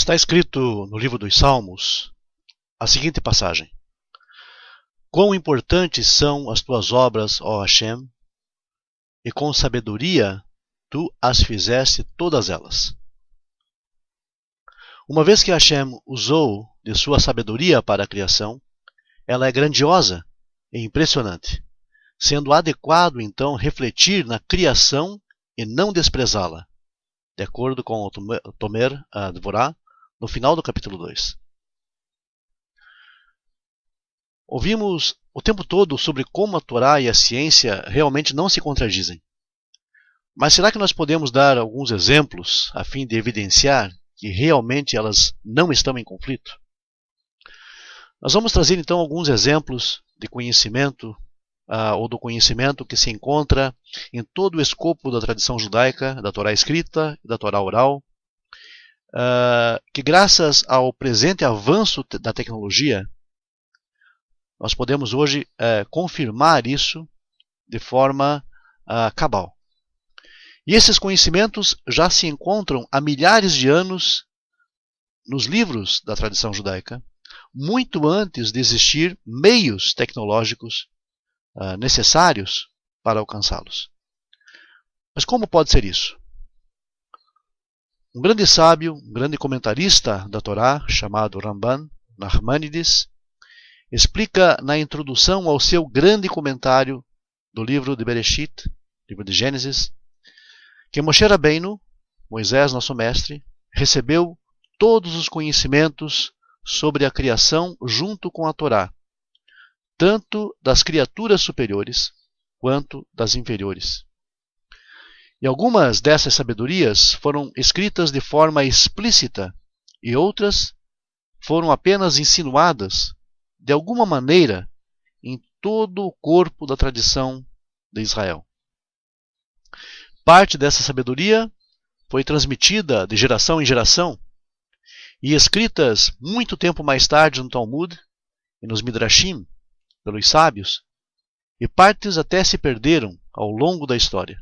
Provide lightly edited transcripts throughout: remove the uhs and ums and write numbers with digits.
Está escrito no livro dos Salmos a seguinte passagem: Quão importantes são as tuas obras, ó Hashem, e com sabedoria tu as fizeste todas elas. Uma vez que Hashem usou de sua sabedoria para a criação, ela é grandiosa e impressionante, sendo adequado então refletir na criação e não desprezá-la, de acordo com o Tomer Dvorah, no final do capítulo 2. Ouvimos o tempo todo sobre como a Torá e a ciência realmente não se contradizem. Mas será que nós podemos dar alguns exemplos a fim de evidenciar que realmente elas não estão em conflito? Nós vamos trazer então alguns exemplos de conhecimento, ou do conhecimento que se encontra em todo o escopo da tradição judaica, da Torá escrita e da Torá oral, que graças ao presente avanço da tecnologia, nós podemos hoje confirmar isso de forma cabal. E esses conhecimentos já se encontram há milhares de anos nos livros da tradição judaica, muito antes de existir meios tecnológicos necessários para alcançá-los. Mas como pode ser isso? Um grande sábio, um grande comentarista da Torá, chamado Ramban, Nachmanides, explica na introdução ao seu grande comentário do livro de Bereshit, livro de Gênesis, que Moshe Rabbeinu, Moisés, nosso mestre, recebeu todos os conhecimentos sobre a criação junto com a Torá, tanto das criaturas superiores quanto das inferiores. E algumas dessas sabedorias foram escritas de forma explícita e outras foram apenas insinuadas de alguma maneira em todo o corpo da tradição de Israel. Parte dessa sabedoria foi transmitida de geração em geração e escritas muito tempo mais tarde no Talmud e nos Midrashim pelos sábios, e partes até se perderam ao longo da história.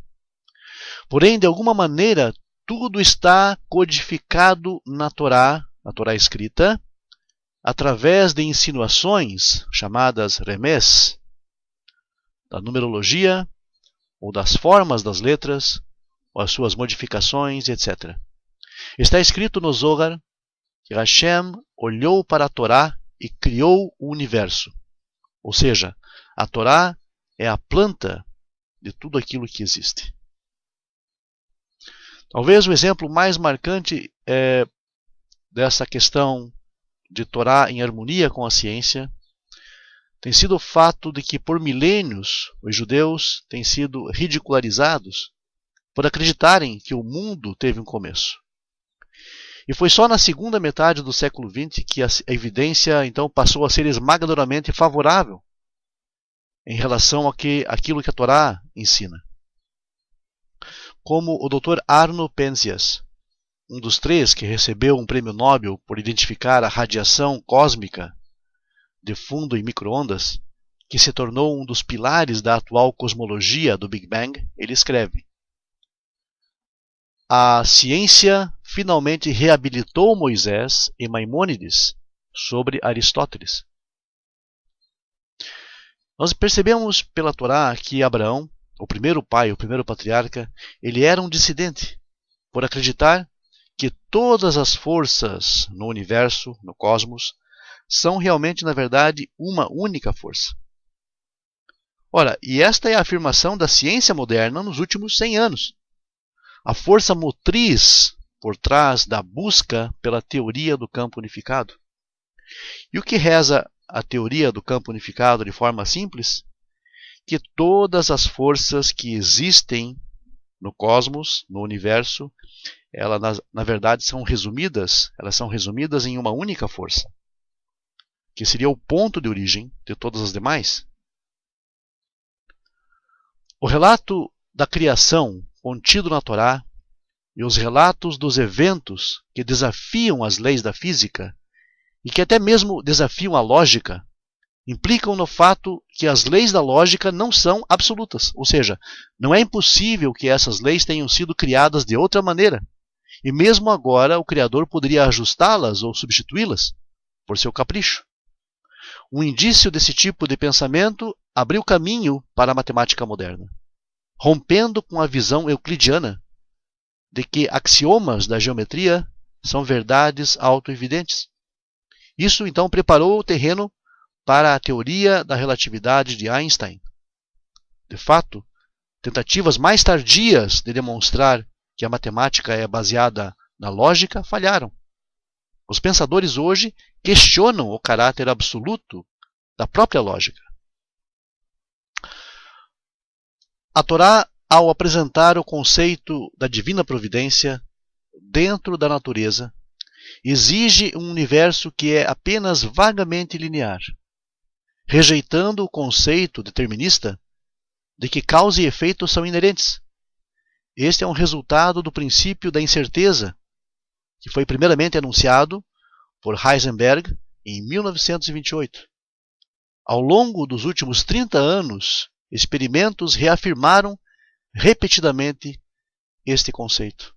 Porém, de alguma maneira, tudo está codificado na Torá escrita, através de insinuações chamadas remes, da numerologia, ou das formas das letras, ou as suas modificações, etc. Está escrito no Zohar que Hashem olhou para a Torá e criou o universo. Ou seja, a Torá é a planta de tudo aquilo que existe. Talvez o exemplo mais marcante dessa questão de Torá em harmonia com a ciência tem sido o fato de que por milênios os judeus têm sido ridicularizados por acreditarem que o mundo teve um começo. E foi só na segunda metade do século XX que a evidência então passou a ser esmagadoramente favorável em relação àquilo que a Torá ensina. Como o Dr. Arno Penzias, um dos 3 que recebeu um prêmio Nobel por identificar a radiação cósmica de fundo em micro-ondas, que se tornou um dos pilares da atual cosmologia do Big Bang, ele escreve: a ciência finalmente reabilitou Moisés e Maimônides sobre Aristóteles. Nós percebemos pela Torá que Abraão, o primeiro pai, o primeiro patriarca, ele era um dissidente, por acreditar que todas as forças no universo, no cosmos, são realmente, na verdade, uma única força. Ora, e esta é a afirmação da ciência moderna nos últimos 100 anos. A força motriz por trás da busca pela teoria do campo unificado. E o que reza a teoria do campo unificado de forma simples? Que todas as forças que existem no cosmos, no universo, elas na verdade elas são resumidas em uma única força, que seria o ponto de origem de todas as demais. O relato da criação contido na Torá e os relatos dos eventos que desafiam as leis da física e que até mesmo desafiam a lógica, implicam no fato que as leis da lógica não são absolutas, ou seja, não é impossível que essas leis tenham sido criadas de outra maneira E mesmo agora o Criador poderia ajustá-las ou substituí-las por seu capricho. Um indício desse tipo de pensamento abriu caminho para a matemática moderna, rompendo com a visão euclidiana de que axiomas da geometria são verdades autoevidentes. Isso então preparou o terreno para a teoria da relatividade de Einstein. De fato, tentativas mais tardias de demonstrar que a matemática é baseada na lógica falharam. Os pensadores hoje questionam o caráter absoluto da própria lógica. A Torá, ao apresentar o conceito da divina providência dentro da natureza, exige um universo que é apenas vagamente linear, rejeitando o conceito determinista de que causa e efeito são inerentes. Este é um resultado do princípio da incerteza, que foi primeiramente anunciado por Heisenberg em 1928. Ao longo dos últimos 30 anos, experimentos reafirmaram repetidamente este conceito.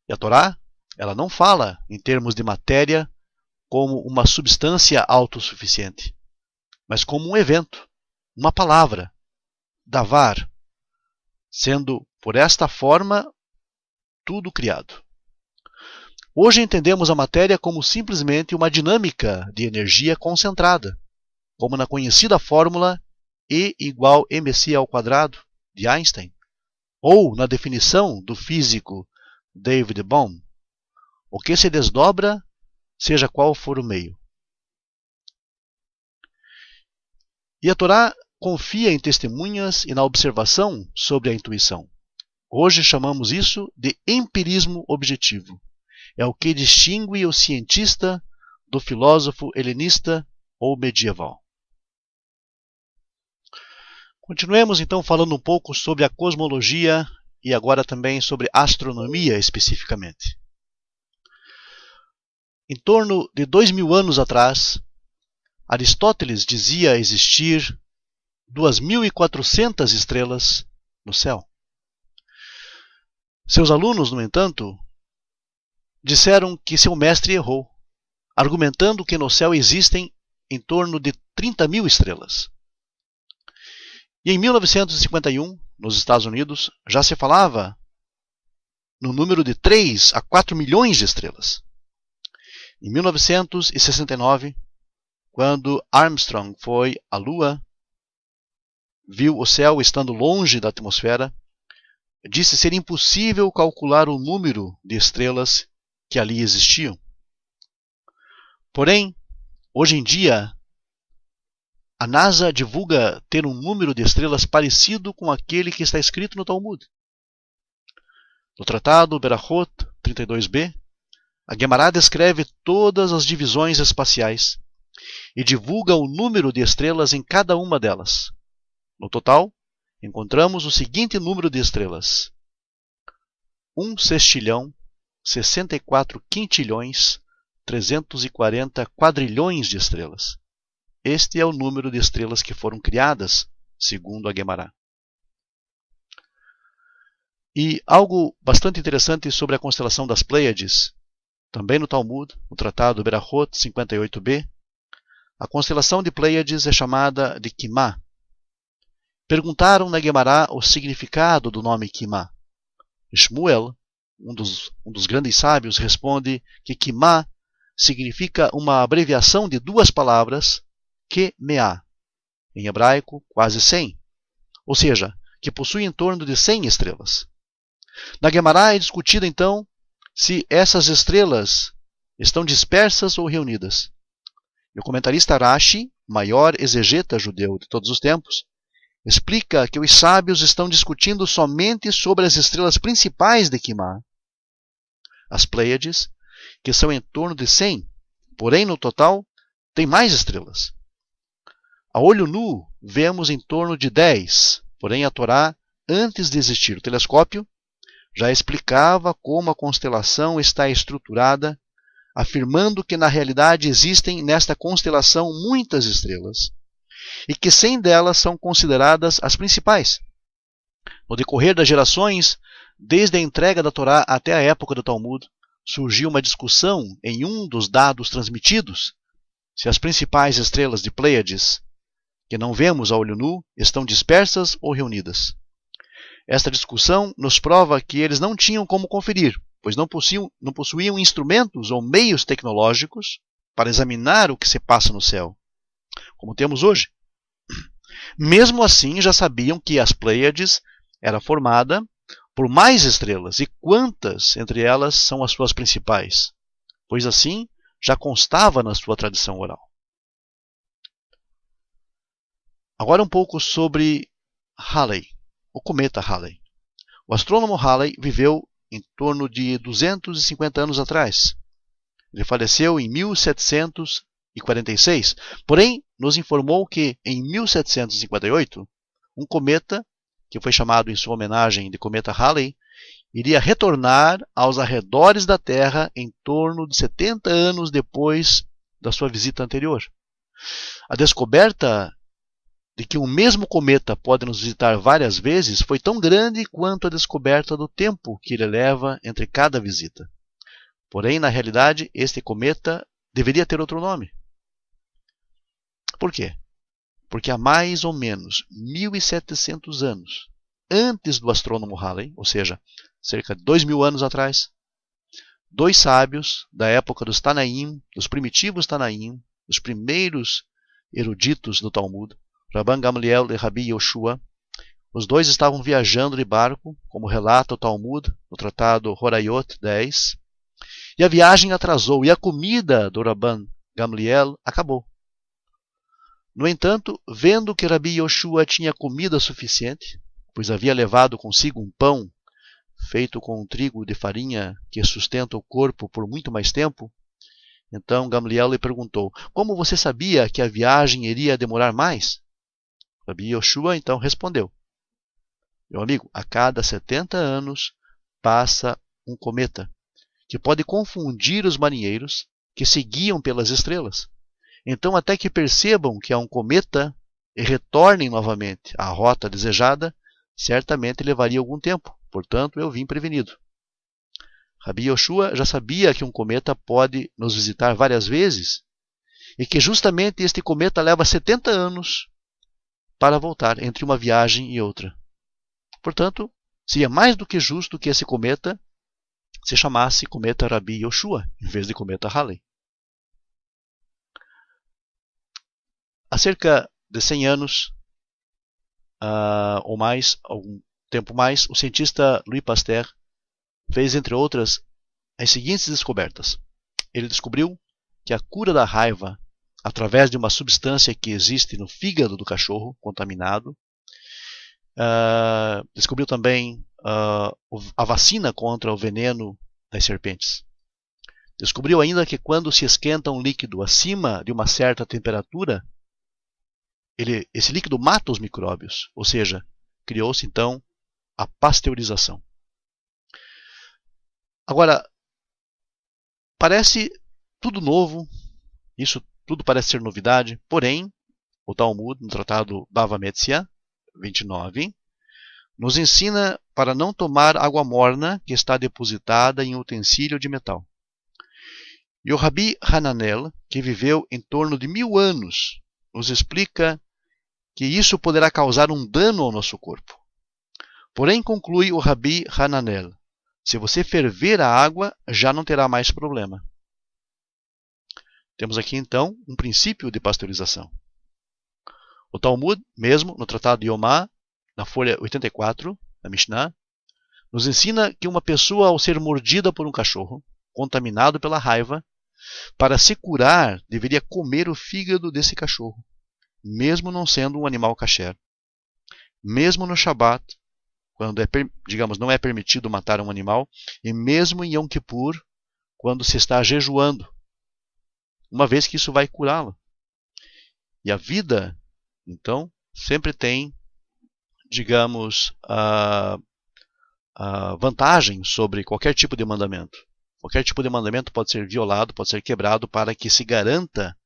E a Torá, ela não fala em termos de matéria como uma substância autossuficiente, mas como um evento, uma palavra, davar, sendo por esta forma tudo criado. Hoje entendemos a matéria como simplesmente uma dinâmica de energia concentrada, como na conhecida fórmula E igual mc² de Einstein, ou na definição do físico David Bohm, o que se desdobra, seja qual for o meio. E a Torá confia em testemunhas e na observação sobre a intuição. Hoje chamamos isso de empirismo objetivo. É o que distingue o cientista do filósofo helenista ou medieval. Continuemos então falando um pouco sobre a cosmologia e agora também sobre astronomia especificamente. Em torno de 2000 anos atrás, Aristóteles dizia existir 2.400 estrelas no céu. Seus alunos, no entanto, disseram que seu mestre errou, argumentando que no céu existem em torno de 30.000 estrelas. E em 1951, nos Estados Unidos, já se falava no número de 3 a 4 milhões de estrelas. Em 1969, quando Armstrong foi à Lua, viu o céu estando longe da atmosfera, disse ser impossível calcular o número de estrelas que ali existiam. Porém, hoje em dia, a NASA divulga ter um número de estrelas parecido com aquele que está escrito no Talmud. No Tratado Berachot 32b, a Guemará descreve todas as divisões espaciais e divulga o número de estrelas em cada uma delas. No total, encontramos o seguinte número de estrelas: 1 sextilhão, 64 quintilhões, 340 quadrilhões de estrelas. Este é o número de estrelas que foram criadas, segundo a Guemará. E algo bastante interessante sobre a constelação das Pleiades, também no Talmud, no Tratado Berachot 58b, a constelação de Pleiades é chamada de Quimá. Perguntaram na Guemará o significado do nome Quimá. Shmuel, um dos grandes sábios, responde que Quimá significa uma abreviação de duas palavras, Que-meá, em hebraico quase 100, ou seja, que possui em torno de 100 estrelas. Na Guemará é discutido então se essas estrelas estão dispersas ou reunidas. E o comentarista Rashi, maior exegeta judeu de todos os tempos, explica que os sábios estão discutindo somente sobre as estrelas principais de Quimá, as Pleiades, que são em torno de 100, porém no total tem mais estrelas. A olho nu vemos em torno de 10, porém a Torá, antes de existir o telescópio, já explicava como a constelação está estruturada, afirmando que na realidade existem nesta constelação muitas estrelas, e que 100 delas são consideradas as principais. No decorrer das gerações, Desde a entrega da Torá até a época do Talmud, surgiu uma discussão em um dos dados transmitidos se as principais estrelas de Pleiades, que não vemos a olho nu, estão dispersas ou reunidas. Esta discussão nos prova que eles não tinham como conferir, pois não possuíam instrumentos ou meios tecnológicos para examinar o que se passa no céu, como temos hoje. Mesmo assim, já sabiam que as Pleiades era formada por mais estrelas, e quantas entre elas são as suas principais, pois assim já constava na sua tradição oral. Agora um pouco sobre Halley, o cometa Halley. O astrônomo Halley viveu em torno de 250 anos atrás. Ele faleceu em 1746, porém nos informou que em 1758, um cometa, que foi chamado em sua homenagem de cometa Halley, iria retornar aos arredores da Terra em torno de 70 anos depois da sua visita anterior. A descoberta de que um mesmo cometa pode nos visitar várias vezes foi tão grande quanto a descoberta do tempo que ele leva entre cada visita. Porém, na realidade, este cometa deveria ter outro nome. Por quê? Porque há mais ou menos 1.700 anos, antes do astrônomo Halley, ou seja, cerca de 2.000 anos atrás, dois sábios da época dos Tanaim, dos primitivos Tanaim, os primeiros eruditos do Talmud, Rabban Gamliel e Rabi Yoshua, os dois estavam viajando de barco, como relata o Talmud, no tratado Horayot 10, e a viagem atrasou, e a comida do Rabban Gamliel acabou. No entanto, vendo que Rabi Yoshua tinha comida suficiente, pois havia levado consigo um pão feito com um trigo de farinha que sustenta o corpo por muito mais tempo, então Gamliel lhe perguntou: como você sabia que a viagem iria demorar mais? Rabi Yoshua então respondeu: meu amigo, a cada 70 anos passa um cometa, que pode confundir os marinheiros que seguiam pelas estrelas. Então, até que percebam que há um cometa e retornem novamente à rota desejada, certamente levaria algum tempo. Portanto, eu vim prevenido. Rabi Yoshua já sabia que um cometa pode nos visitar várias vezes e que justamente este cometa leva 70 anos para voltar entre uma viagem e outra. Portanto, seria mais do que justo que esse cometa se chamasse cometa Rabi Yoshua, em vez de cometa Halley. Há cerca de 100 anos, ou mais, algum tempo mais, o cientista Louis Pasteur fez, entre outras, as seguintes descobertas. Ele descobriu que a cura da raiva, através de uma substância que existe no fígado do cachorro contaminado, descobriu também a vacina contra o veneno das serpentes. Descobriu ainda que quando se esquenta um líquido acima de uma certa temperatura, esse líquido mata os micróbios, ou seja, criou-se então a pasteurização. Agora, parece tudo novo, isso tudo parece ser novidade, porém, o Talmud, no tratado Bava Metzia 29, nos ensina para não tomar água morna que está depositada em um utensílio de metal. E o Rabi Hananel, que viveu em torno de 1000 anos, nos explica que isso poderá causar um dano ao nosso corpo. Porém, conclui o Rabi Hananel, se você ferver a água, já não terá mais problema. Temos aqui, então, um princípio de pasteurização. O Talmud, mesmo no Tratado de Yomá, na folha 84, da Mishnah, nos ensina que uma pessoa, ao ser mordida por um cachorro, contaminado pela raiva, para se curar, deveria comer o fígado desse cachorro, mesmo não sendo um animal kasher. Mesmo no Shabat, quando não é permitido matar um animal, e mesmo em Yom Kippur, quando se está jejuando, uma vez que isso vai curá-lo. E a vida, então, sempre tem, vantagem sobre qualquer tipo de mandamento. Qualquer tipo de mandamento pode ser violado, pode ser quebrado para que se garanta,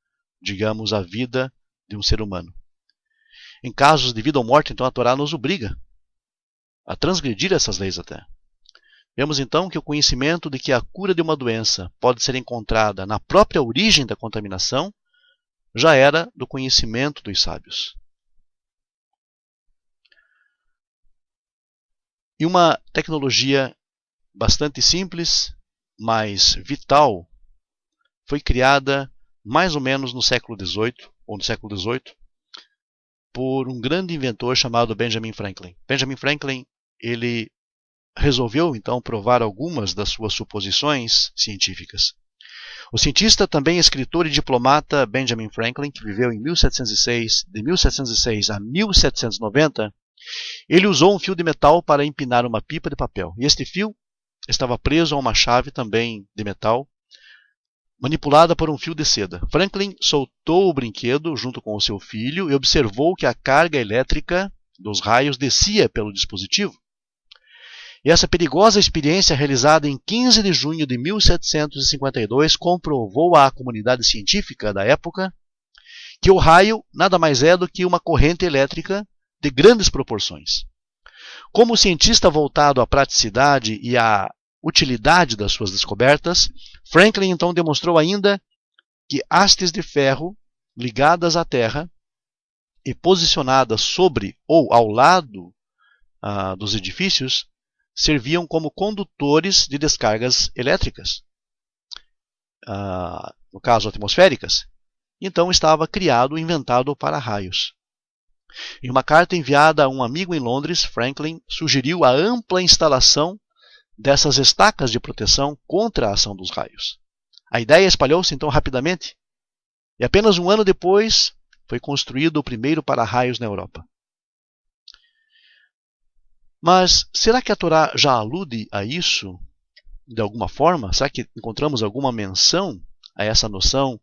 a vida de um ser humano. Em casos de vida ou morte, então, a Torá nos obriga a transgredir essas leis até. Vemos então que o conhecimento de que a cura de uma doença pode ser encontrada na própria origem da contaminação já era do conhecimento dos sábios. E uma tecnologia bastante simples, mas vital, foi criada mais ou menos no século XVIII, ou no século XVIII, por um grande inventor chamado Benjamin Franklin. Benjamin Franklin, ele resolveu então provar algumas das suas suposições científicas. O cientista, também escritor e diplomata Benjamin Franklin, que viveu em 1706, de 1706 a 1790, ele usou um fio de metal para empinar uma pipa de papel. E este fio estava preso a uma chave também de metal, manipulada por um fio de seda. Franklin soltou o brinquedo junto com o seu filho e observou que a carga elétrica dos raios descia pelo dispositivo. E essa perigosa experiência, realizada em 15 de junho de 1752, comprovou à comunidade científica da época que o raio nada mais é do que uma corrente elétrica de grandes proporções. Como cientista voltado à praticidade e à utilidade das suas descobertas, Franklin então demonstrou ainda que hastes de ferro ligadas à Terra e posicionadas sobre ou ao lado dos edifícios serviam como condutores de descargas elétricas, no caso atmosféricas. Então estava criado, inventado para raios. Em uma carta enviada a um amigo em Londres, Franklin sugeriu a ampla instalação dessas estacas de proteção contra a ação dos raios. A ideia espalhou-se então rapidamente, e apenas um ano depois foi construído o primeiro para-raios na Europa. Mas será que a Torá já alude a isso de alguma forma? Será que encontramos alguma menção a essa noção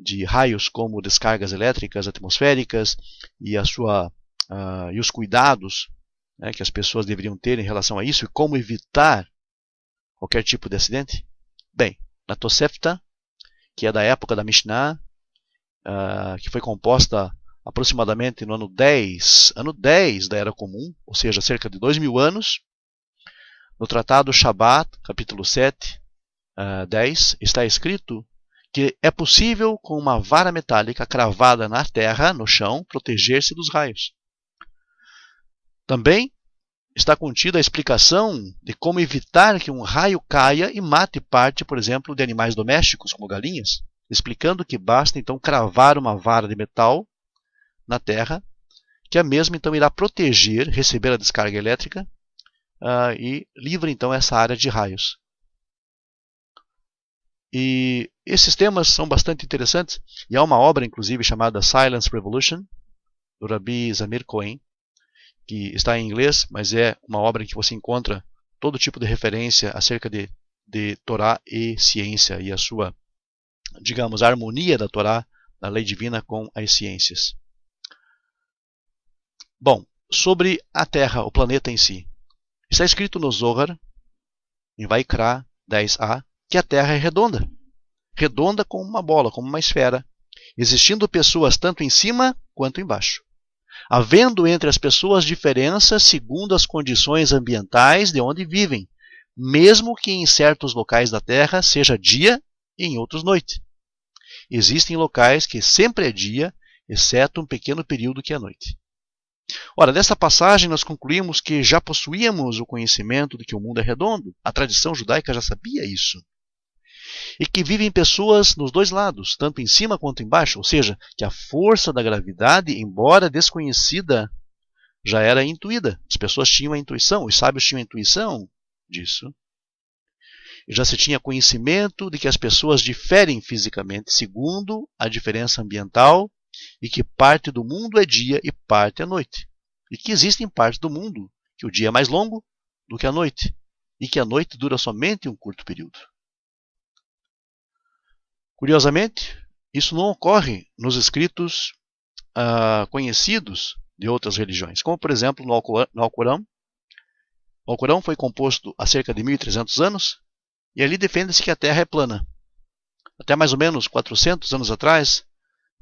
de raios como descargas elétricas atmosféricas e os cuidados, né, que as pessoas deveriam ter em relação a isso e como evitar qualquer tipo de acidente? Bem, na Tosefta, que é da época da Mishnah, que foi composta aproximadamente no ano 10 da Era Comum, ou seja, cerca de 2000 anos, no Tratado Shabat, capítulo 7, 10, está escrito que é possível, com uma vara metálica cravada na terra, no chão, proteger-se dos raios. Também está contida a explicação de como evitar que um raio caia e mate parte, por exemplo, de animais domésticos, como galinhas, explicando que basta então cravar uma vara de metal na terra, que a mesma então irá proteger, receber a descarga elétrica e livra então essa área de raios. E esses temas são bastante interessantes, e há uma obra inclusive chamada Silence Revolution, do Rabbi Zamir Cohen, que está em inglês, mas é uma obra em que você encontra todo tipo de referência acerca de Torá e ciência, e a sua, digamos, a harmonia da Torá, da lei divina com as ciências. Bom, sobre a Terra, o planeta em si. Está escrito no Zohar, em Vaikra 10a, que a Terra é redonda. Redonda como uma bola, como uma esfera, existindo pessoas tanto em cima quanto embaixo. Havendo entre as pessoas diferenças segundo as condições ambientais de onde vivem, mesmo que em certos locais da Terra seja dia e em outros noite. Existem locais que sempre é dia, exceto um pequeno período que é noite. Ora, desta passagem nós concluímos que já possuíamos o conhecimento de que o mundo é redondo. A tradição judaica já sabia isso. E que vivem pessoas nos dois lados, tanto em cima quanto embaixo, ou seja, que a força da gravidade, embora desconhecida, já era intuída. As pessoas tinham a intuição, os sábios tinham a intuição disso. E já se tinha conhecimento de que as pessoas diferem fisicamente segundo a diferença ambiental e que parte do mundo é dia e parte é noite. E que existem partes do mundo que o dia é mais longo do que a noite e que a noite dura somente um curto período. Curiosamente, isso não ocorre nos escritos conhecidos de outras religiões, como por exemplo no Alcorão. O Alcorão foi composto há cerca de 1300 anos e ali defende-se que a Terra é plana. Até mais ou menos 400 anos atrás,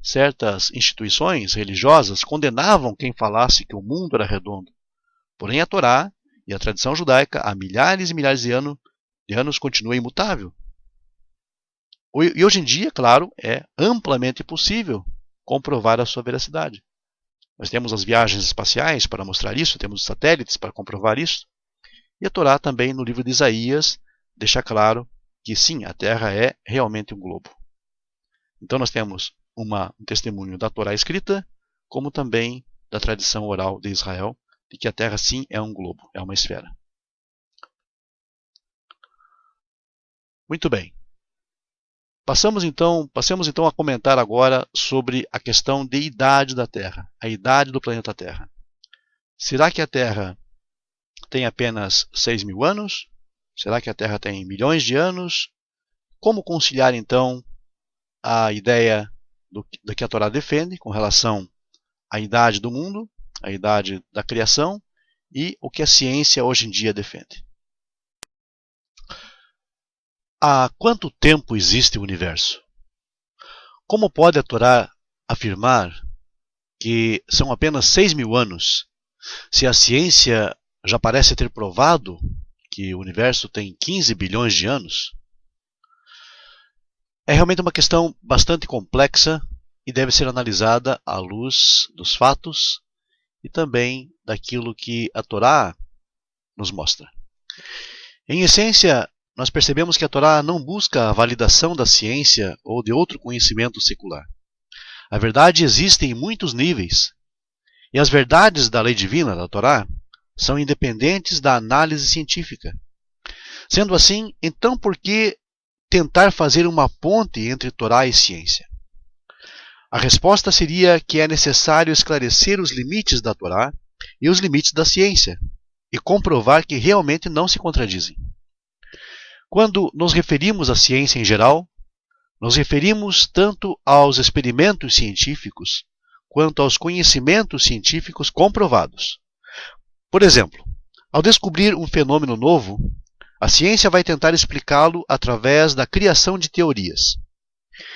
certas instituições religiosas condenavam quem falasse que o mundo era redondo. Porém, a Torá E a tradição judaica, há milhares e milhares de anos, continua imutável. E hoje em dia, claro, é amplamente possível comprovar a sua veracidade. Nós temos as viagens espaciais para mostrar isso, temos os satélites para comprovar isso. E a Torá também, no livro de Isaías, deixa claro que sim, a Terra é realmente um globo. Então nós temos um testemunho da Torá escrita, como também da tradição oral de Israel, de que a Terra sim é um globo, é uma esfera. Muito bem. Passemos então a comentar agora sobre a questão de idade da Terra, a idade do planeta Terra. Será que a Terra tem apenas 6.000 anos? Será que a Terra tem milhões de anos? Como conciliar então a ideia do que a Torá defende com relação à idade do mundo, à idade da criação e o que a ciência hoje em dia defende? Há quanto tempo existe o universo? Como pode a Torá afirmar que são apenas 6.000 anos, se a ciência já parece ter provado que o universo tem 15 bilhões de anos? É realmente uma questão bastante complexa e deve ser analisada à luz dos fatos e também daquilo que a Torá nos mostra. Em essência, nós percebemos que a Torá não busca a validação da ciência ou de outro conhecimento secular. A verdade existe em muitos níveis, e as verdades da lei divina, da Torá, são independentes da análise científica. Sendo assim, então por que tentar fazer uma ponte entre Torá e ciência? A resposta seria que é necessário esclarecer os limites da Torá e os limites da ciência, e comprovar que realmente não se contradizem. Quando nos referimos à ciência em geral, nos referimos tanto aos experimentos científicos quanto aos conhecimentos científicos comprovados. Por exemplo, ao descobrir um fenômeno novo, a ciência vai tentar explicá-lo através da criação de teorias.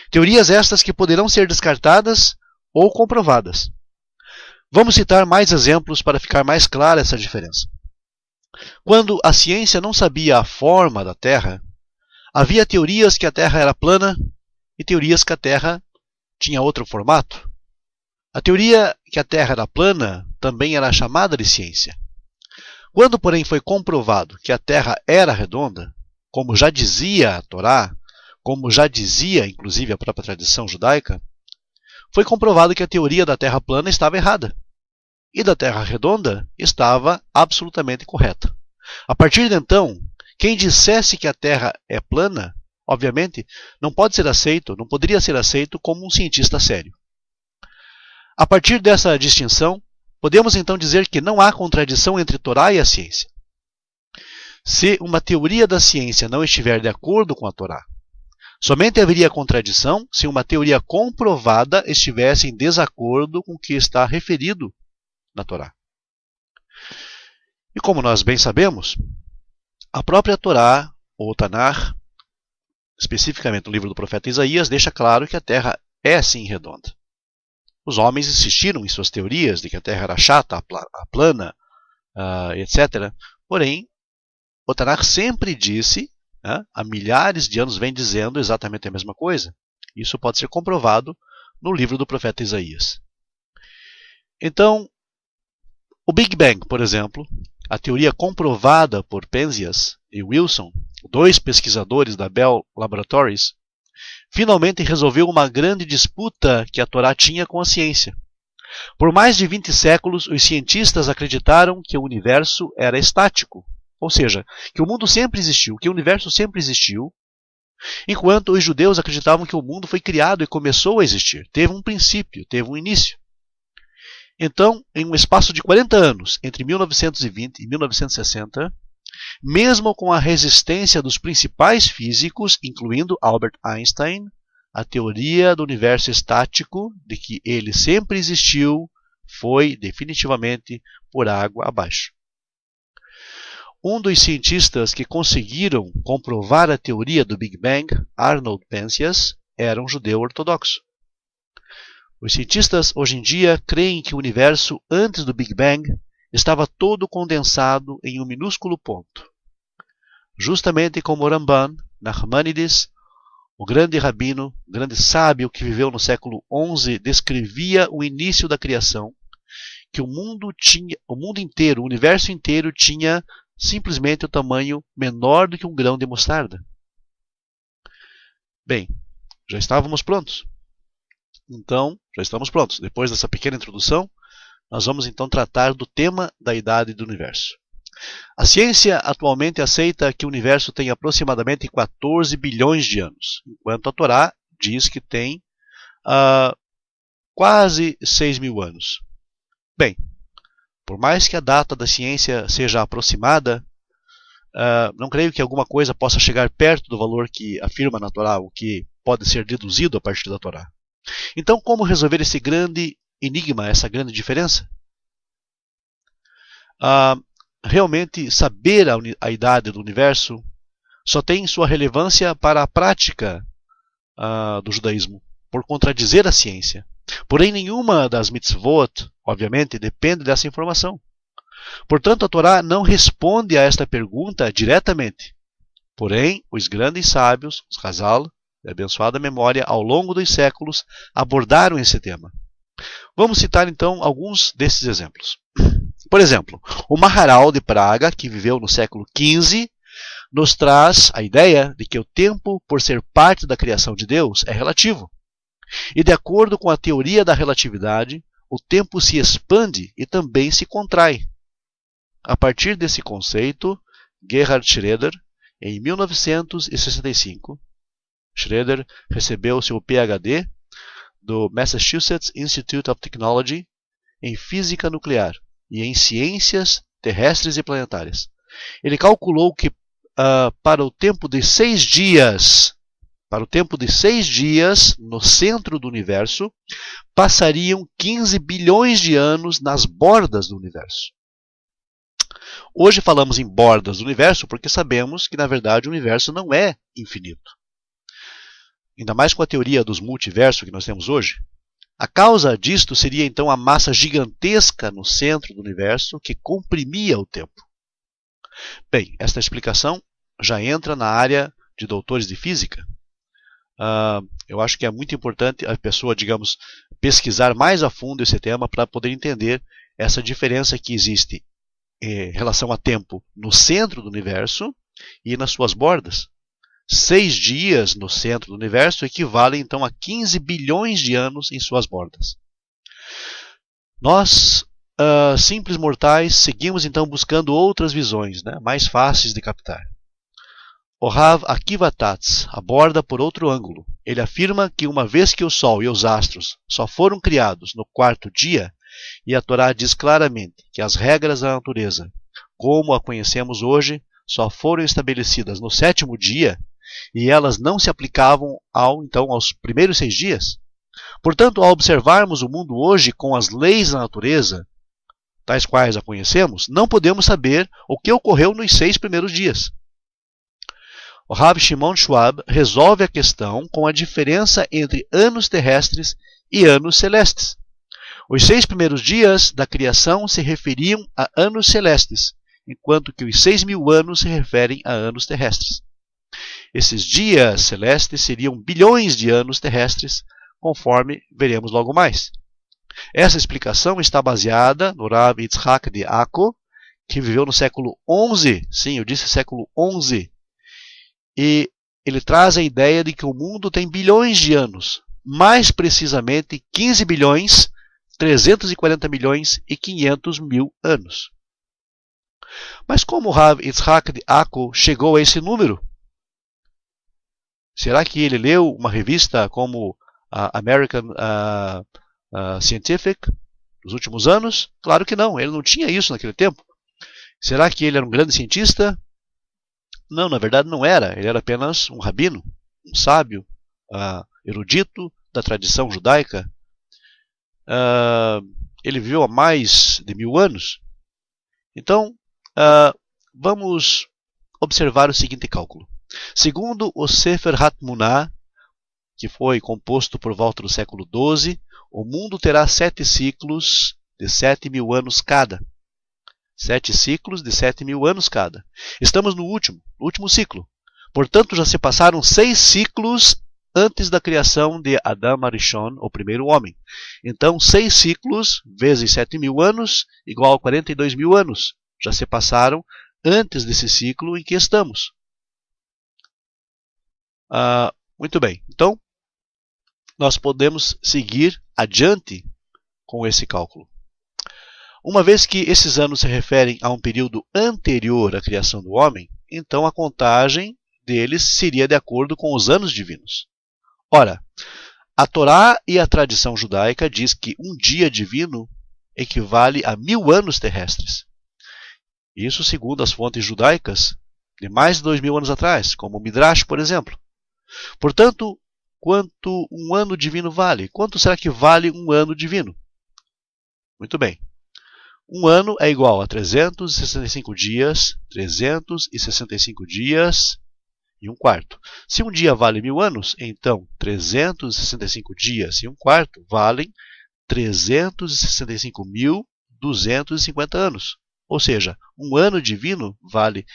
Teorias estas que poderão ser descartadas ou comprovadas. Vamos citar mais exemplos para ficar mais clara essa diferença. Quando a ciência não sabia a forma da Terra, havia teorias que a Terra era plana e teorias que a Terra tinha outro formato. A teoria que a Terra era plana também era chamada de ciência. Quando, porém, foi comprovado que a Terra era redonda, como já dizia a Torá, como já dizia, inclusive, a própria tradição judaica, foi comprovado que a teoria da Terra plana estava errada e da Terra redonda estava absolutamente correta. A partir de então, quem dissesse que a Terra é plana, obviamente, não poderia ser aceito como um cientista sério. A partir dessa distinção, podemos então dizer que não há contradição entre Torá e a ciência. Se uma teoria da ciência não estiver de acordo com a Torá, somente haveria contradição se uma teoria comprovada estivesse em desacordo com o que está referido na Torá. E como nós bem sabemos, a própria Torá, ou Tanar, especificamente no livro do profeta Isaías, deixa claro que a Terra é sim redonda. Os homens insistiram em suas teorias de que a Terra era chata, plana, etc. Porém, o Tanar sempre disse, há milhares de anos vem dizendo exatamente a mesma coisa. Isso pode ser comprovado no livro do profeta Isaías. Então, o Big Bang, por exemplo, a teoria comprovada por Penzias e Wilson, dois pesquisadores da Bell Laboratories, finalmente resolveu uma grande disputa que a Torá tinha com a ciência. Por mais de 20 séculos, os cientistas acreditaram que o universo era estático, ou seja, que o mundo sempre existiu, que o universo sempre existiu, enquanto os judeus acreditavam que o mundo foi criado e começou a existir, teve um princípio, teve um início. Então, em um espaço de 40 anos, entre 1920 e 1960, mesmo com a resistência dos principais físicos, incluindo Albert Einstein, a teoria do universo estático, de que ele sempre existiu, foi definitivamente por água abaixo. Um dos cientistas que conseguiram comprovar a teoria do Big Bang, Arnold Penzias, era um judeu ortodoxo. Os cientistas hoje em dia creem que o universo antes do Big Bang estava todo condensado em um minúsculo ponto. Justamente como Ramban, Nachmanides, o grande rabino, o grande sábio que viveu no século XI, descrevia o início da criação, que o mundo inteiro, o universo inteiro tinha simplesmente o tamanho menor do que um grão de mostarda. Bem, já estávamos prontos. Então, já estamos prontos. Depois dessa pequena introdução, nós vamos então tratar do tema da idade do universo. A ciência atualmente aceita que o universo tem aproximadamente 14 bilhões de anos, enquanto a Torá diz que tem quase 6 mil anos. Bem, por mais que a data da ciência seja aproximada, não creio que alguma coisa possa chegar perto do valor que afirma na Torá, o que pode ser deduzido a partir da Torá. Então, como resolver esse grande enigma, essa grande diferença? Realmente, saber a idade do universo só tem sua relevância para a prática do judaísmo, por contradizer a ciência. Porém, nenhuma das mitzvot, obviamente, depende dessa informação. Portanto, a Torá não responde a esta pergunta diretamente. Porém, os grandes sábios, os Chazal, de abençoada memória, ao longo dos séculos, abordaram esse tema. Vamos citar, então, alguns desses exemplos. Por exemplo, o Maharal de Praga, que viveu no século XV, nos traz a ideia de que o tempo, por ser parte da criação de Deus, é relativo. E de acordo com a teoria da relatividade, o tempo se expande e também se contrai. A partir desse conceito, Gerhard Schröder, em 1965, Schröder recebeu seu PhD do Massachusetts Institute of Technology em física nuclear e em ciências terrestres e planetárias. Ele calculou que para o tempo de 6 dias no centro do universo, passariam 15 bilhões de anos nas bordas do universo. Hoje falamos em bordas do universo porque sabemos que, na verdade, o universo não é infinito. Ainda mais com a teoria dos multiversos que nós temos hoje. A causa disto seria, então, a massa gigantesca no centro do universo que comprimia o tempo. Bem, esta explicação já entra na área de doutores de física. Eu acho que é muito importante a pessoa, digamos, pesquisar mais a fundo esse tema para poder entender essa diferença que existe em relação a tempo no centro do universo e nas suas bordas. 6 dias no centro do universo equivalem então a 15 bilhões de anos em suas bordas. Nós, simples mortais, seguimos então buscando outras visões, mais fáceis de captar. O Rav Akiva Tatz aborda por outro ângulo. Ele afirma que uma vez que o Sol e os astros só foram criados no 4º dia, e a Torá diz claramente que as regras da natureza, como a conhecemos hoje, só foram estabelecidas no 7º dia, e elas não se aplicavam aos primeiros 6 dias. Portanto, ao observarmos o mundo hoje com as leis da natureza, tais quais a conhecemos, não podemos saber o que ocorreu nos 6 primeiros dias. O Rav Shimon Schwab resolve a questão com a diferença entre anos terrestres e anos celestes. Os 6 primeiros dias da criação se referiam a anos celestes, enquanto que os 6.000 anos se referem a anos terrestres. Esses dias celestes seriam bilhões de anos terrestres, conforme veremos logo mais. Essa explicação está baseada no Rav Yitzhak de Akko, que viveu no século XI, sim, eu disse século XI, e ele traz a ideia de que o mundo tem bilhões de anos, mais precisamente 15 bilhões, 340 milhões e 500 mil anos. Mas como o Rav Yitzhak de Akko chegou a esse número? Será que ele leu uma revista como a American Scientific nos últimos anos? Claro que não, ele não tinha isso naquele tempo. Será que ele era um grande cientista? Não, na verdade não era. Ele era apenas um rabino, um sábio, erudito da tradição judaica. Ele viveu há mais de 1000 anos. Então, vamos observar o seguinte cálculo. Segundo o Sefer Hatmunah, que foi composto por volta do século XII, o mundo terá 7 ciclos de 7.000 anos cada. 7 ciclos de 7.000 anos cada. Estamos no último ciclo. Portanto, já se passaram 6 ciclos antes da criação de Adam Arishon, o primeiro homem. Então, 6 ciclos vezes 7.000 anos igual a 42.000 anos. Já se passaram antes desse ciclo em que estamos. Muito bem. Então, nós podemos seguir adiante com esse cálculo. Uma vez que esses anos se referem a um período anterior à criação do homem, então a contagem deles seria de acordo com os anos divinos. Ora, a Torá e a tradição judaica diz que um dia divino equivale a 1.000 anos terrestres. Isso segundo as fontes judaicas de mais de 2.000 anos atrás, como o Midrash, por exemplo. Portanto, quanto um ano divino vale? Quanto será que vale um ano divino? Muito bem. Um ano é igual a 365 dias, 365 dias e um quarto. Se um dia vale 1.000 anos, então 365 dias e um quarto valem 365.250 anos. Ou seja, um ano divino vale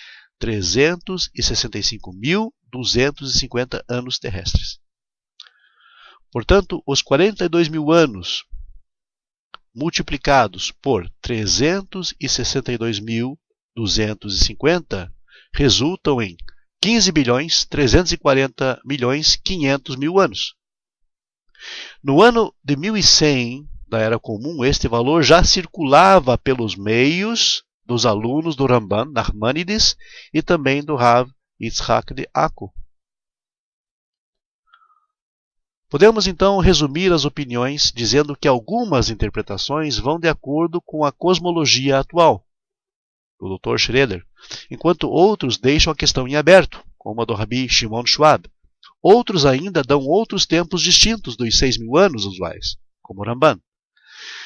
365.250 anos terrestres. Portanto, os 42.000 anos multiplicados por 362.250 resultam em 15.340.500.000 anos. No ano de 1100 da Era Comum, este valor já circulava pelos meios dos alunos do Ramban Nachmanides e também do Rav Yitzhak de Akko. Podemos então resumir as opiniões dizendo que algumas interpretações vão de acordo com a cosmologia atual, do Dr. Schroeder, enquanto outros deixam a questão em aberto, como a do Rabi Shimon Schwab. Outros ainda dão outros tempos distintos dos 6.000 anos usuais, como o Ramban.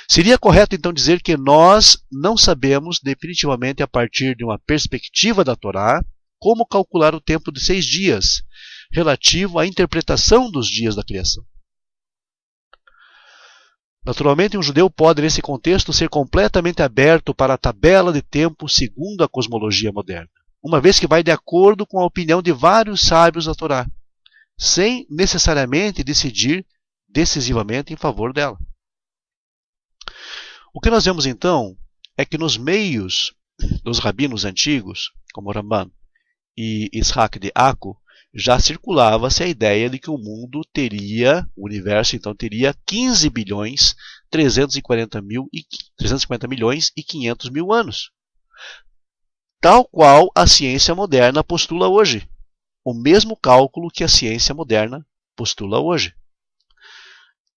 Seria correto então dizer que nós não sabemos definitivamente a partir de uma perspectiva da Torá como calcular o tempo de 6 dias, relativo à interpretação dos dias da criação. Naturalmente, um judeu pode, nesse contexto, ser completamente aberto para a tabela de tempo segundo a cosmologia moderna, uma vez que vai de acordo com a opinião de vários sábios da Torá, sem necessariamente decidir decisivamente em favor dela. O que nós vemos então é que nos meios dos rabinos antigos, como Ramban e Yitzhak de Akko, já circulava-se a ideia de que o mundo teria, o universo então teria 15.340 milhões e 500 mil anos. Tal qual a ciência moderna postula hoje. O mesmo cálculo que a ciência moderna postula hoje.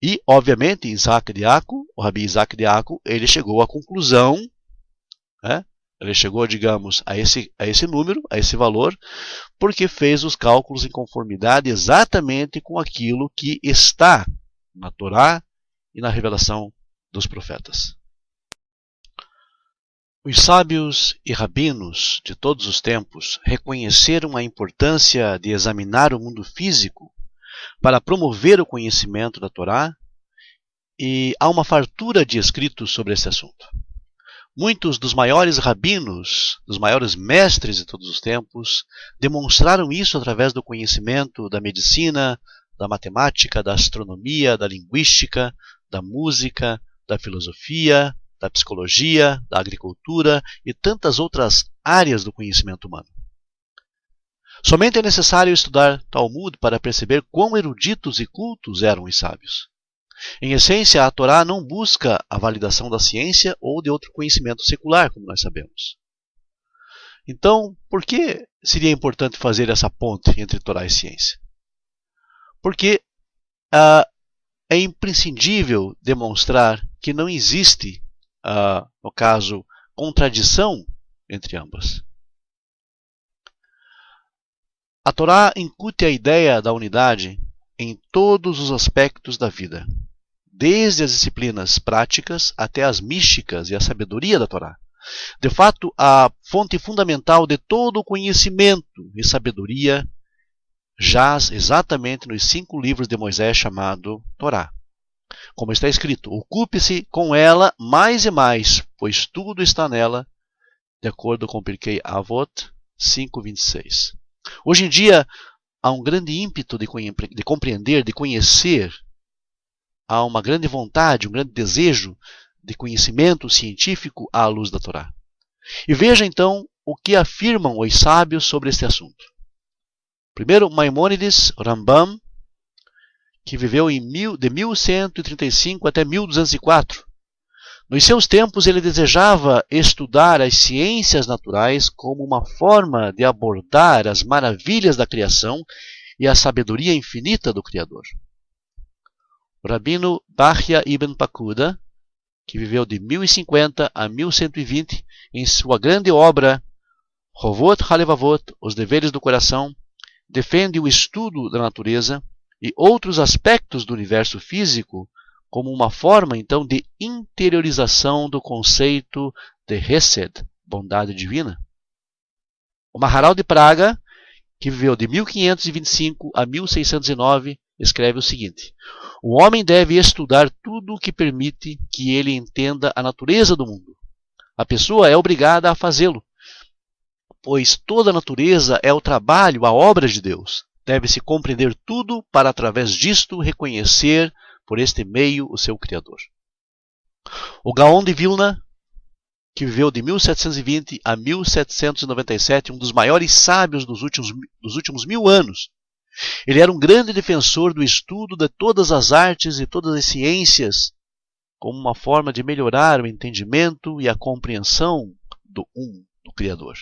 E, obviamente, Yitzhak de Akko, o Rabi Yitzhak de Akko, ele chegou à conclusão, ele chegou, digamos, a esse número, a esse valor, porque fez os cálculos em conformidade exatamente com aquilo que está na Torá e na revelação dos profetas. Os sábios e rabinos de todos os tempos reconheceram a importância de examinar o mundo físico para promover o conhecimento da Torá, e há uma fartura de escritos sobre esse assunto. Muitos dos maiores rabinos, dos maiores mestres de todos os tempos, demonstraram isso através do conhecimento da medicina, da matemática, da astronomia, da linguística, da música, da filosofia, da psicologia, da agricultura e tantas outras áreas do conhecimento humano. Somente é necessário estudar Talmud para perceber quão eruditos e cultos eram os sábios. Em essência, a Torá não busca a validação da ciência ou de outro conhecimento secular, como nós sabemos. Então, por que seria importante fazer essa ponte entre Torá e ciência? Porque é imprescindível demonstrar que não existe, no caso, contradição entre ambas. A Torá incute a ideia da unidade em todos os aspectos da vida, desde as disciplinas práticas até as místicas e a sabedoria da Torá. De fato, a fonte fundamental de todo o conhecimento e sabedoria jaz exatamente nos 5 livros de Moisés chamado Torá. Como está escrito, ocupe-se com ela mais e mais, pois tudo está nela, de acordo com Pirkei Avot 5:26. Hoje em dia, há um grande ímpeto de compreender, de conhecer. Há uma grande vontade, um grande desejo de conhecimento científico à luz da Torá. E veja então o que afirmam os sábios sobre este assunto. Primeiro, Maimônides, Rambam, que viveu de 1135 até 1204. Nos seus tempos, ele desejava estudar as ciências naturais como uma forma de abordar as maravilhas da criação e a sabedoria infinita do Criador. O rabino Bachya ibn Pakuda, que viveu de 1050 a 1120, em sua grande obra Hovot HaLevavot, Os Deveres do Coração, defende o estudo da natureza e outros aspectos do universo físico como uma forma, então, de interiorização do conceito de Hesed, bondade divina. O Maharal de Praga, que viveu de 1525 a 1609, escreve o seguinte: o homem deve estudar tudo o que permite que ele entenda a natureza do mundo. A pessoa é obrigada a fazê-lo, pois toda a natureza é o trabalho, a obra de Deus. Deve-se compreender tudo para, através disto, reconhecer por este meio o seu Criador. O Gaon de Vilna, que viveu de 1720 a 1797, um dos maiores sábios dos últimos 1000 anos, ele era um grande defensor do estudo de todas as artes e todas as ciências como uma forma de melhorar o entendimento e a compreensão do Criador.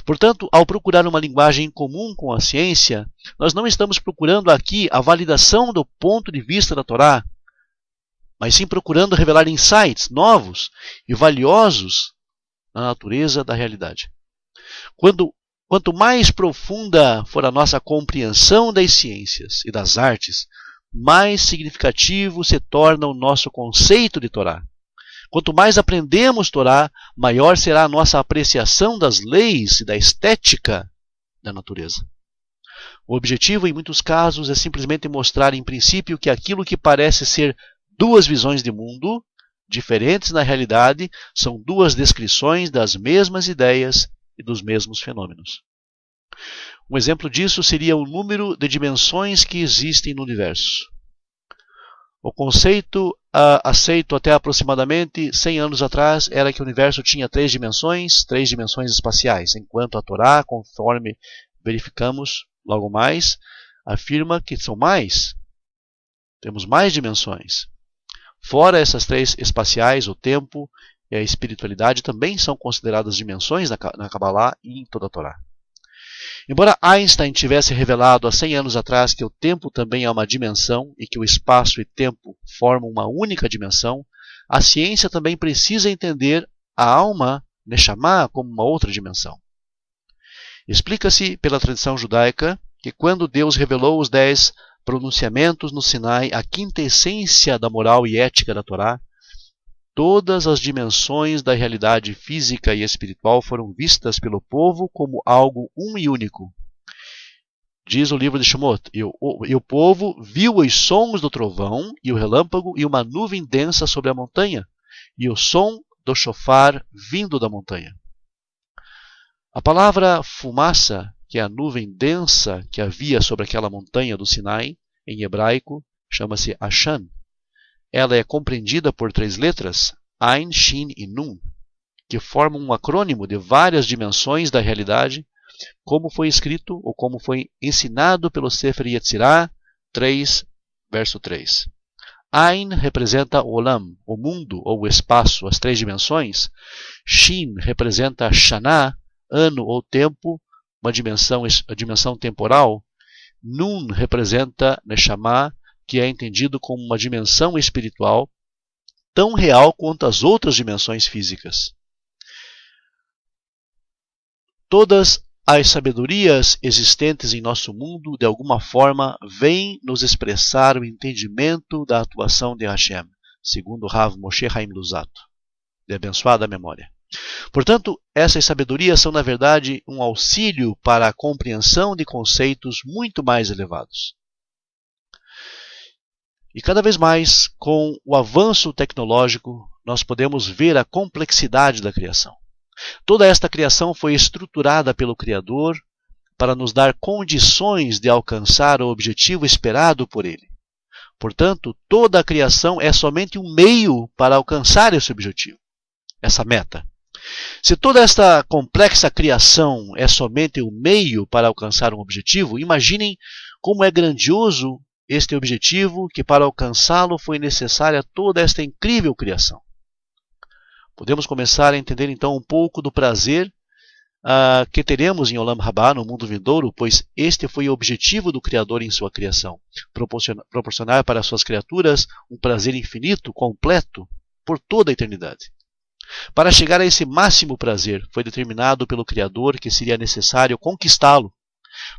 Portanto, ao procurar uma linguagem comum com a ciência, nós não estamos procurando aqui a validação do ponto de vista da Torá, mas sim procurando revelar insights novos e valiosos na natureza da realidade. Quanto mais profunda for a nossa compreensão das ciências e das artes, mais significativo se torna o nosso conceito de Torá. Quanto mais aprendemos Torá, maior será a nossa apreciação das leis e da estética da natureza. O objetivo, em muitos casos, é simplesmente mostrar em princípio que aquilo que parece ser duas visões de mundo, diferentes na realidade, são duas descrições das mesmas ideias e dos mesmos fenômenos. Um exemplo disso seria o número de dimensões que existem no universo. O conceito aceito até aproximadamente 100 anos atrás era que o universo tinha três dimensões espaciais, enquanto a Torá, conforme verificamos logo mais, afirma que são mais. Temos mais dimensões. Fora essas três espaciais, o tempo e a espiritualidade também são consideradas dimensões na Kabbalah e em toda a Torá. Embora Einstein tivesse revelado há 100 anos atrás que o tempo também é uma dimensão e que o espaço e tempo formam uma única dimensão, a ciência também precisa entender a alma, Neshama, como uma outra dimensão. Explica-se pela tradição judaica que quando Deus revelou os 10 pronunciamentos no Sinai, a quinta essência da moral e ética da Torá, todas as dimensões da realidade física e espiritual foram vistas pelo povo como algo e único. Diz o livro de Shemot, e o povo viu os sons do trovão e o relâmpago e uma nuvem densa sobre a montanha, e o som do shofar vindo da montanha. A palavra fumaça, que é a nuvem densa que havia sobre aquela montanha do Sinai, em hebraico, chama-se Ashan. Ela é compreendida por 3 letras, Ain, Shin e Nun, que formam um acrônimo de várias dimensões da realidade, como foi escrito ou como foi ensinado pelo Sefer Yetzirah 3, verso 3. Ain representa o Olam, o mundo ou o espaço, as 3 dimensões. Shin representa Shana, ano ou tempo, a dimensão temporal. Nun representa Neshama, que é entendido como uma dimensão espiritual tão real quanto as outras dimensões físicas. Todas as sabedorias existentes em nosso mundo, de alguma forma, vêm nos expressar o entendimento da atuação de Hashem, segundo Rav Moshe Haim Luzzatto, de abençoada memória. Portanto, essas sabedorias são, na verdade, um auxílio para a compreensão de conceitos muito mais elevados. E cada vez mais, com o avanço tecnológico, nós podemos ver a complexidade da criação. Toda esta criação foi estruturada pelo Criador para nos dar condições de alcançar o objetivo esperado por Ele. Portanto, toda a criação é somente um meio para alcançar esse objetivo, essa meta. Se toda esta complexa criação é somente um meio para alcançar um objetivo, imaginem como é grandioso este objetivo, que para alcançá-lo foi necessária toda esta incrível criação. Podemos começar a entender então um pouco do prazer que teremos em Olam Rabá, no mundo vindouro, pois este foi o objetivo do Criador em sua criação, proporcionar para suas criaturas um prazer infinito, completo, por toda a eternidade. Para chegar a esse máximo prazer, foi determinado pelo Criador que seria necessário conquistá-lo,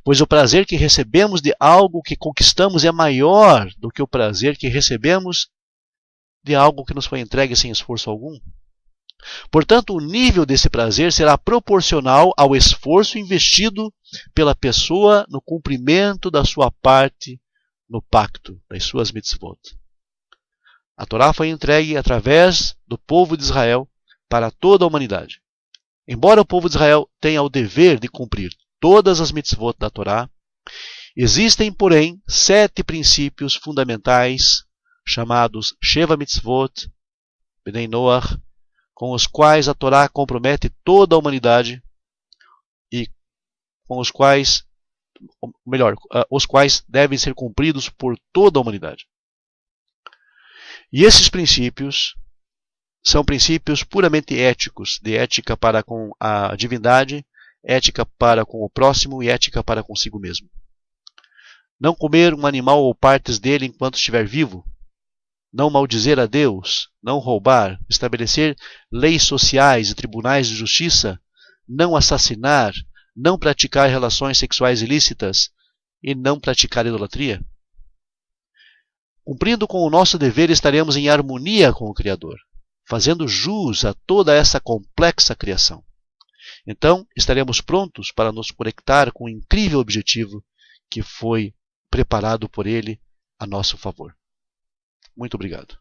pois o prazer que recebemos de algo que conquistamos é maior do que o prazer que recebemos de algo que nos foi entregue sem esforço algum. Portanto, o nível desse prazer será proporcional ao esforço investido pela pessoa no cumprimento da sua parte no pacto, das suas mitzvot. A Torá foi entregue através do povo de Israel para toda a humanidade. Embora o povo de Israel tenha o dever de cumprir todas as mitzvot da Torá, existem, porém, 7 princípios fundamentais chamados Sheva Mitzvot, Bnei Noach, com os quais a Torá compromete toda a humanidade e com os quais, os quais devem ser cumpridos por toda a humanidade. E esses princípios são princípios puramente éticos, de ética para com a divindade, ética para com o próximo e ética para consigo mesmo. Não comer um animal ou partes dele enquanto estiver vivo, não maldizer a Deus, não roubar, estabelecer leis sociais e tribunais de justiça, não assassinar, não praticar relações sexuais ilícitas e não praticar idolatria. Cumprindo com o nosso dever, estaremos em harmonia com o Criador, fazendo jus a toda essa complexa criação. Então, estaremos prontos para nos conectar com o incrível objetivo que foi preparado por Ele a nosso favor. Muito obrigado.